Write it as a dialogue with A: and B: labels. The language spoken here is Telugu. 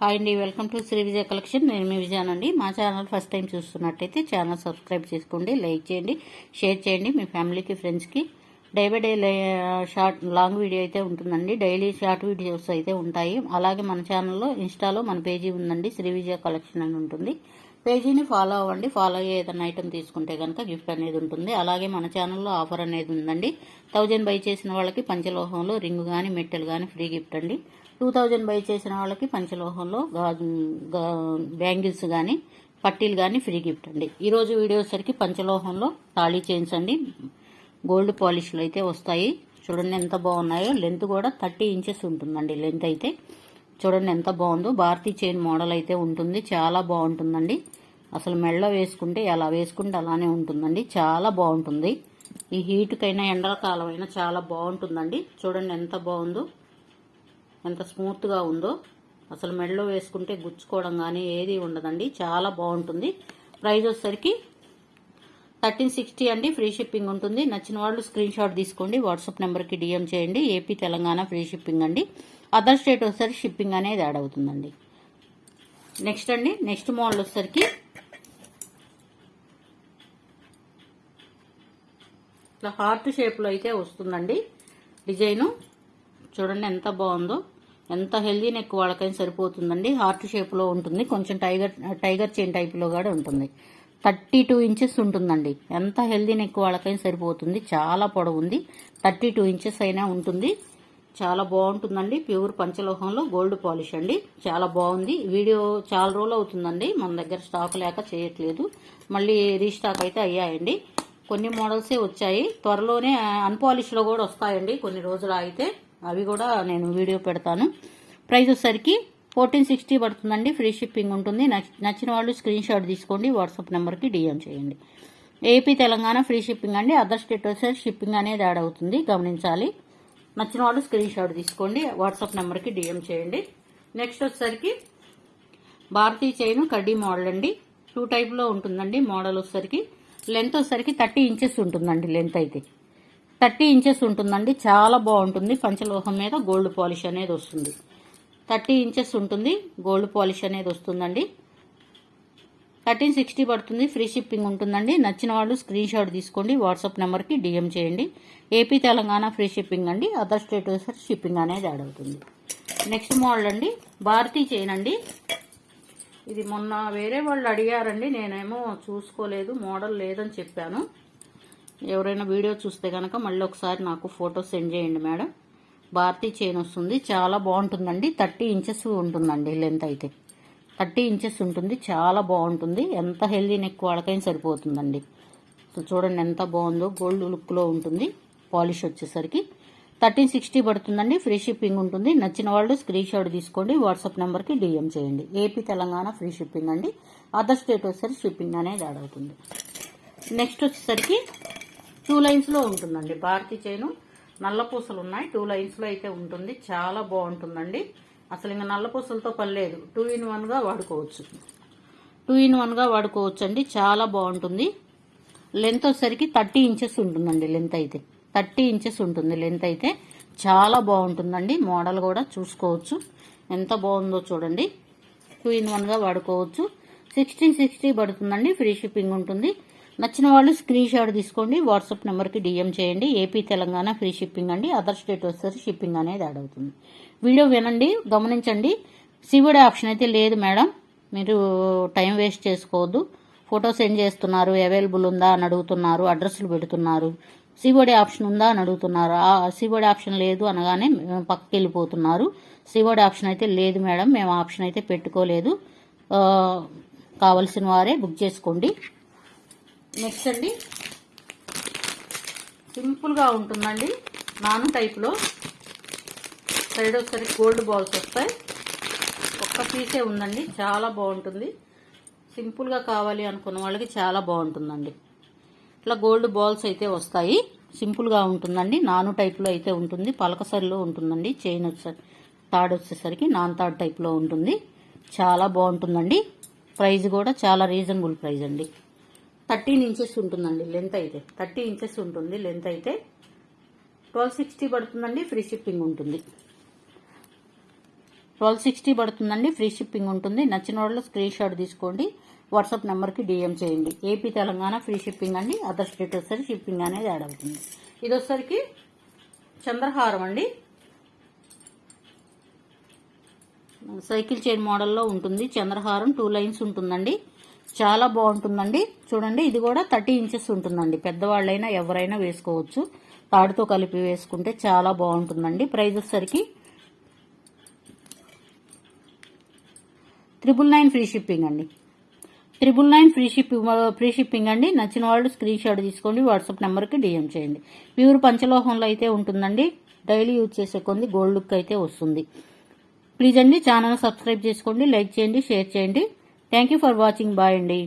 A: హాయ్ అండి, welcome to Shri Vijaya collection. నేను మీ విజయానండి. మా ఛానల్ ఫస్ట్ టైం చూస్తున్నట్టయితే ఛానల్ సబ్స్క్రైబ్ చేసుకోండి, లైక్ చేయండి, షేర్ చేయండి మీ ఫ్యామిలీకి, ఫ్రెండ్స్కి. Day by day long video అయితే ఉంటుందండి, డైలీ షార్ట్ వీడియోస్ అయితే ఉంటాయి. అలాగే మన ఛానల్లో ఇన్స్టాలో మన పేజీ ఉందండి, శ్రీ విజయ కలెక్షన్ అని ఉంటుంది. పేజీని ఫాలో అవ్వండి. ఫాలో అయ్యే ఏదైనా ఐటమ్ తీసుకుంటే కనుక గిఫ్ట్ అనేది ఉంటుంది. అలాగే మన ఛానల్లో ఆఫర్ అనేది ఉందండి. 1000 బై చేసిన వాళ్ళకి పంచలోహంలో రింగ్ కానీ మెట్టెలు కానీ ఫ్రీ గిఫ్ట్ అండి. 2000 బై చేసిన వాళ్ళకి పంచలోహంలో బ్యాంగిల్స్ కానీ పట్టీలు కానీ ఫ్రీ గిఫ్ట్ అండి. ఈరోజు వీడియో సరికి పంచలోహంలో తాళీ చైన్స్ అండి, గోల్డ్ పాలిష్లు అయితే వస్తాయి. చూడండి ఎంత బాగున్నాయో. లెంత్ కూడా 30 ఇంచెస్ ఉంటుందండి. లెంత్ అయితే చూడండి ఎంత బాగుందో. భారతీ చైన్ మోడల్ అయితే ఉంటుంది, చాలా బాగుంటుందండి. అసలు మెళ్ళ వేసుకుంటే ఎలా వేసుకుంటే అలానే ఉంటుందండి, చాలా బాగుంటుంది. ఈ హీట్కైనా ఎండాకాలం అయినా చాలా బాగుంటుందండి. చూడండి ఎంత బాగుందో, ఎంత స్మూత్గా ఉందో. అసలు మెడలో వేసుకుంటే గుచ్చుకోవడం కానీ ఏది ఉండదండి, చాలా బాగుంటుంది. ప్రైస్ వచ్చేసరికి 1360 అండి. ఫ్రీ షిప్పింగ్ ఉంటుంది. నచ్చిన వాళ్ళు స్క్రీన్ షాట్ తీసుకోండి, వాట్సాప్ నెంబర్కి డిఎం చేయండి. ఏపీ తెలంగాణ ఫ్రీ షిప్పింగ్ అండి. అదర్ స్టేట్ వచ్చేసరికి షిప్పింగ్ అనేది యాడ్ అవుతుందండి. నెక్స్ట్ అండి, నెక్స్ట్ మోడల్ వచ్చేసరికి ఇట్లా హార్ట్ షేప్లో అయితే వస్తుందండి డిజైను. చూడండి ఎంత బాగుందో. ఎంత హెల్దీ నెక్ వాళ్ళకైనా సరిపోతుందండి. హార్ట్ షేప్లో ఉంటుంది, కొంచెం టైగర్ చైన్ టైప్లో కూడా ఉంటుంది. 32 ఇంచెస్ ఉంటుందండి. ఎంత హెల్దీ నెక్ వాళ్ళకైనా సరిపోతుంది. చాలా పొడవు ఉంది, 32 ఇంచెస్ అయినా ఉంటుంది. చాలా బాగుంటుందండి. ప్యూర్ పంచలోహంలో గోల్డ్ పాలిష్ అండి, చాలా బాగుంది. వీడియో చాలా రోజులు అవుతుందండి, మన దగ్గర స్టాక్ లేక చేయట్లేదు. మళ్ళీ రీస్టాక్ అయితే అయ్యాయండి. కొన్ని మోడల్సే వచ్చాయి. త్వరలోనే అన్పాలిష్లో కూడా వస్తాయండి కొన్ని రోజులు అయితే. అవి కూడా నేను వీడియో పెడతాను. ప్రైస్ వచ్చేసరికి 1460 పడుతుందండి. ఫ్రీ షిప్పింగ్ ఉంటుంది. నచ్చిన వాళ్ళు స్క్రీన్ షాట్ తీసుకోండి, వాట్సాప్ నెంబర్కి డిఎం చేయండి. ఏపీ తెలంగాణ ఫ్రీ షిప్పింగ్ అండి. అదర్ స్టేట్ వచ్చేసరికి షిప్పింగ్ అనేది యాడ్ అవుతుంది, గమనించాలి. నచ్చిన వాళ్ళు స్క్రీన్ షాట్ తీసుకోండి, వాట్సాప్ నెంబర్కి డిఎం చేయండి. నెక్స్ట్ వచ్చేసరికి భారతీ చైన్ కడ్డీ మోడల్ అండి. 2 టైప్లో ఉంటుందండి మోడల్ వచ్చేసరికి. లెంత్ వచ్చేసరికి 30 ఇంచెస్ ఉంటుందండి. లెంత్ అయితే 30 ఇంచెస్ ఉంటుందండి, చాలా బాగుంటుంది. పంచలోహం మీద గోల్డ్ పాలిష్ అనేది వస్తుంది. 30 ఇంచెస్ ఉంటుంది, గోల్డ్ పాలిష్ అనేది వస్తుందండి. 1360 పడుతుంది. ఫ్రీ షిప్పింగ్ ఉంటుందండి. నచ్చిన వాళ్ళు స్క్రీన్ షాట్ తీసుకోండి, వాట్సాప్ నెంబర్కి డిఎం చేయండి. ఏపీ తెలంగాణ ఫ్రీ షిప్పింగ్ అండి. అదర్ స్టేట్ వచ్చేసరికి షిప్పింగ్ అనేది యాడ్ అవుతుంది. నెక్స్ట్ మోడల్ అండి, భారతీ చైన్ అండి. ఇది మొన్న వేరే వాళ్ళు అడిగారండి, నేనేమో చూసుకోలేదు, మోడల్ లేదని చెప్పాను. ఎవరైనా వీడియో చూస్తే కనుక మళ్ళీ ఒకసారి నాకు ఫోటో సెండ్ చేయండి మేడం. భారతీ చైన్ వస్తుంది, చాలా బాగుంటుందండి. 30 ఇంచెస్ ఉంటుందండి లెంత్ అయితే. 30 ఇంచెస్ ఉంటుంది, చాలా బాగుంటుంది. ఎంత హెల్దీ నెక్ వాళ్ళకైనా సరిపోతుందండి. సో చూడండి ఎంత బాగుందో. గోల్డ్ లుక్లో ఉంటుంది. పాలిష్ వచ్చేసరికి 1360 పడుతుందండి. ఫ్రీ షిప్పింగ్ ఉంటుంది. నచ్చిన వాళ్ళు స్క్రీన్ షాట్ తీసుకోండి, వాట్సాప్ నెంబర్కి డిఎం చేయండి. ఏపీ తెలంగాణ ఫ్రీ షిప్పింగ్ అండి. అదర్ స్టేట్ వచ్చేసరికి షిప్పింగ్ అనేది యాడ్ అవుతుంది. నెక్స్ట్ వచ్చేసరికి 2 లైన్స్లో ఉంటుందండి భారతీ చైను. నల్ల పూసలు ఉన్నాయి, 2 లైన్స్లో అయితే ఉంటుంది. చాలా బాగుంటుందండి. అసలు ఇంకా నల్ల పూసలతో పని లేదు, 2 in 1గా వాడుకోవచ్చు. 2 in 1గా వాడుకోవచ్చు అండి, చాలా బాగుంటుంది. లెంత్ వచ్చేసరికి 30 ఇంచెస్ ఉంటుందండి. లెంత్ అయితే 30 ఇంచెస్ ఉంటుంది. లెంత్ అయితే చాలా బాగుంటుందండి. మోడల్ కూడా చూసుకోవచ్చు ఎంత బాగుందో చూడండి. 2 in 1గా వాడుకోవచ్చు. 1660 పడుతుందండి. ఫ్రీ షిప్పింగ్ ఉంటుంది. నచ్చిన వాళ్ళు స్క్రీన్ షాట్ తీసుకోండి, వాట్సాప్ నెంబర్కి డిఎం చేయండి. ఏపీ తెలంగాణ ఫ్రీ షిప్పింగ్ అండి. అదర్ స్టేట్ వచ్చేసరికి షిప్పింగ్ అనేది యాడ్ అవుతుంది. వీడియో వినండి, గమనించండి. సివిడి ఆప్షన్ అయితే లేదు మేడం, మీరు టైం వేస్ట్ చేసుకోవద్దు. ఫోటో సెండ్ చేస్తున్నారు, అవైలబుల్ ఉందా అని అడుగుతున్నారు, అడ్రస్లు పెడుతున్నారు. సివిడి ఆప్షన్ ఉందా అని అడుగుతున్నారు. ఆ సివిడి ఆప్షన్ లేదు అనగానే పక్కకి వెళ్ళిపోతున్నారు. సివిడి ఆప్షన్ అయితే లేదు మేడం, మేము ఆప్షన్ అయితే పెట్టుకోలేదు. కావలసిన వారే బుక్ చేసుకోండి. నెక్స్ట్ అండి, సింపుల్గా ఉంటుందండి. నాను టైప్లో సైడ్ ఒకసారి గోల్డ్ బాల్స్ వస్తాయి. ఒక్క పీసే ఉందండి, చాలా బాగుంటుంది. సింపుల్గా కావాలి అనుకున్న వాళ్ళకి చాలా బాగుంటుందండి. ఇట్లా గోల్డ్ బాల్స్ అయితే వస్తాయి. సింపుల్గా ఉంటుందండి. నాను టైప్లో అయితే ఉంటుంది, పలకసరిలో ఉంటుందండి. చైన్ తాడు వచ్చేసరికి నాన్ తాడు టైప్లో ఉంటుంది. చాలా బాగుంటుందండి. ప్రైస్ కూడా చాలా రీజనబుల్ ప్రైస్ అండి. 13 ఇంచెస్ ఉంటుందండి లెంత్ అయితే. 30 ఇంచెస్ ఉంటుంది లెంత్ అయితే. 1260 పడుతుందండి. ఫ్రీ షిప్పింగ్ ఉంటుంది. 1260 పడుతుందండి. ఫ్రీ షిప్పింగ్ ఉంటుంది. నచ్చిన వాళ్ళు స్క్రీన్ షాట్ తీసుకోండి, వాట్సాప్ నెంబర్కి డిఎం చేయండి. ఏపీ తెలంగాణ ఫ్రీ షిప్పింగ్ అండి. అదర్ స్టేట్ వచ్చేసరికి షిప్పింగ్ అనేది యాడ్ అవుతుంది. ఇది వచ్చేసరికి చంద్రహారం అండి. సైకిల్ చైన్ మోడల్లో ఉంటుంది. చంద్రహారం 2 లైన్స్ ఉంటుందండి. చాలా బాగుంటుందండి. చూడండి, ఇది కూడా 30 ఇంచెస్ ఉంటుందండి. పెద్దవాళ్ళైనా ఎవరైనా వేసుకోవచ్చు. తాడుతో కలిపి వేసుకుంటే చాలా బాగుంటుందండి. ప్రైస్ వచ్చేసరికి 999 ఫ్రీ షిప్పింగ్ అండి. 999 ఫ్రీ షిప్పింగ్ అండి. నచ్చిన వాళ్ళు స్క్రీన్ షాట్ తీసుకోండి, వాట్సాప్ నెంబర్కి డిఎం చేయండి. ప్యూర్ పంచలోహంలో అయితే ఉంటుందండి. డైలీ యూజ్ చేసే కొన్ని గోల్డ్ లుక్ అయితే వస్తుంది. ప్లీజ్ అండి ఛానల్ సబ్స్క్రైబ్ చేసుకోండి, లైక్ చేయండి, షేర్ చేయండి. Thank you for watching. Bye అండి.